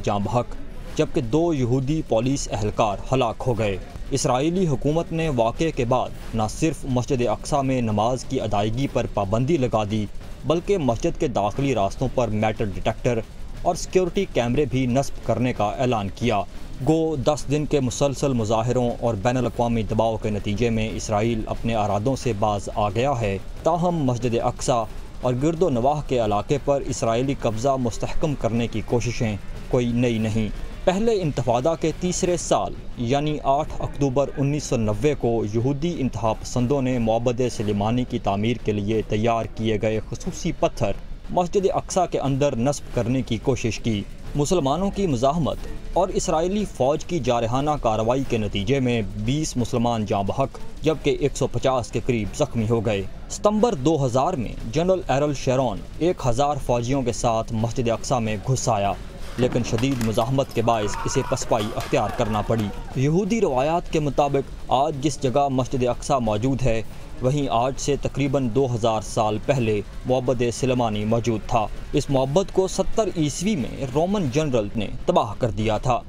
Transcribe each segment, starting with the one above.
जाँ बहक, जबकि 2 यहूदी पुलिस एहलकार हलाक हो गए। इसराइली हुकूमत ने वाक़े के बाद न सिर्फ मस्जिद अक्सा में नमाज की अदायगी पर पाबंदी लगा दी, बल्कि मस्जिद के दाखिली रास्तों पर मेटल डिटेक्टर और सिक्योरिटी कैमरे भी नस्ब करने का ऐलान किया। गो 10 दिन के मुसलसल मुजाहरों और बैनुल-अक़वामी दबाव के नतीजे में इसराइल अपने इरादों से बाज आ गया है। ताहम मस्जिद अक्सा और गिरदो नवाह के इलाके पर इसराइली कब्ज़ा मुस्तहकम करने की कोशिशें कोई नई नहीं। पहले इंतफादा के तीसरे साल यानी 8 अक्टूबर 1990 को यहूदी इंतहा पसंदों ने मअबद सुलेमानी की तामीर के लिए तैयार किए गए खुसूसी पत्थर मस्जिद अक्सा के अंदर नस्ब करने की कोशिश की। मुसलमानों की मुज़ाहमत और इसराइली फ़ौज की जारहाना कार्रवाई के नतीजे में 20 मुसलमान जाँ बहक जबकि 150 के करीब ज़ख्मी हो गए। सितंबर 2000 में जनरल एरल शेरोन 1000 फ़ौजियों के साथ मस्जिद अक्सा में घुस आया, लेकिन शदीद मुज़ाहमत के बायस इसे पसपाई अख्तियार करना पड़ी। यहूदी रवायात के मुताबिक आज जिस जगह मस्जिद अक्सा मौजूद है, वहीं आज से तकरीबन 2000 साल पहले मअबद सुलेमानी मौजूद था। इस मअबद को 70 ईस्वी में रोमन जनरल ने तबाह कर दिया था,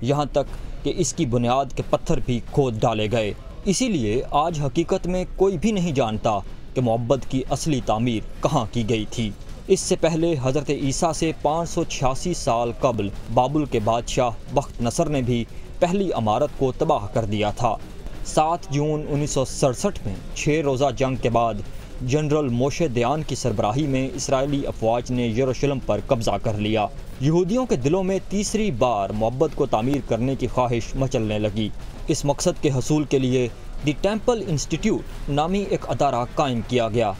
यहाँ तक कि इसकी बुनियाद के पत्थर भी खोद डाले गए। इसीलिए आज हकीकत में कोई भी नहीं जानता कि मअबद की असली तामीर कहाँ की गई थी। इससे पहले हज़रत ईसा से 586 साल कबल बाबुल के बादशाह बख्त नसर ने भी पहली इमारत को तबाह कर दिया था। 7 जून 1967 में 6 रोज़ा जंग के बाद जनरल मोशे दयान की सरबराही में इसराइली अफवाज ने यरूशलेम पर कब्ज़ा कर लिया। यहूदियों के दिलों में तीसरी बार मअबद को तामीर करने की ख्वाहिश मचलने लगी। इस मकसद के हसूल के लिए द टेम्पल इंस्टीट्यूट नामी एक अदारा कायम किया गया।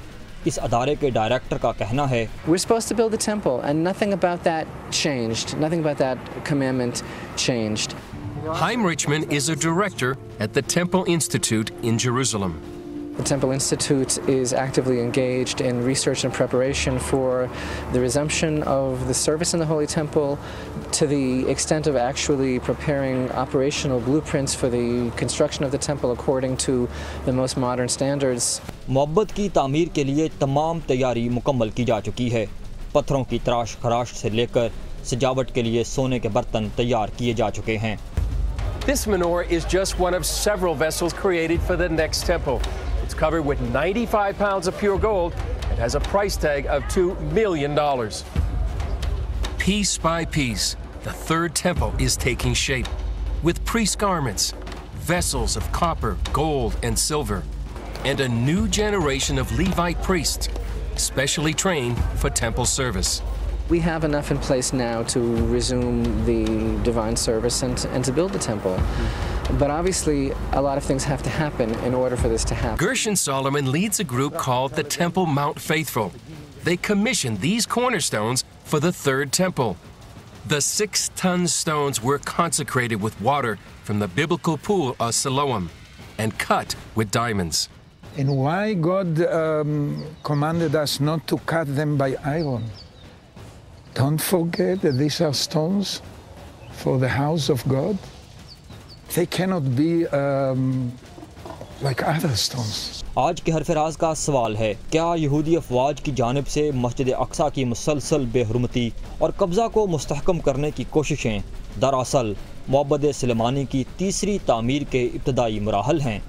इस अदारे के डायरेक्टर का कहना है, We're supposed to build a temple and nothing about that changed. Nothing about that commandment changed. Chaim Richman is a director at the Temple Institute in Jerusalem. The Temple Institute is actively engaged in research and preparation for the resumption of the service in the Holy Temple, to the extent of actually preparing operational blueprints for the construction of the temple according to the most modern standards. मअबद की तामीर के लिए तमाम तैयारी मुकम्मल की जा चुकी है। पत्थरों की तराश खराश से लेकर सजावट के लिए सोने के बर्तन तैयार किए जा चुके हैं। This menorah is just one of several vessels created for the next temple. It's covered with 95 pounds of pure gold and has a price tag of $2 million. Piece by piece, the third temple is taking shape, with priest garments, vessels of copper, gold, and silver, and a new generation of Levite priests, specially trained for temple service. We have enough in place now to resume the divine service and to build the temple. But obviously, a lot of things have to happen in order for this to happen. Gershon Solomon leads a group called the Temple Mount Faithful. They commissioned these cornerstones for the third temple. The 6-ton stones were consecrated with water from the biblical pool of Siloam and cut with diamonds. And why God commanded us not to cut them by iron? Don't forget that these are stones for the house of God. They cannot be like other stones. आज के हरफराज का सवाल है, क्या यहूदी अफवाज की जानिब से मस्जिद अक्सा की मुसलसल बेहरमती और कब्ज़ा को मुस्तहकम करने की कोशिशें दरअसल मअबद सुलेमानी की तीसरी तामीर के इब्तदाई मराहल हैं?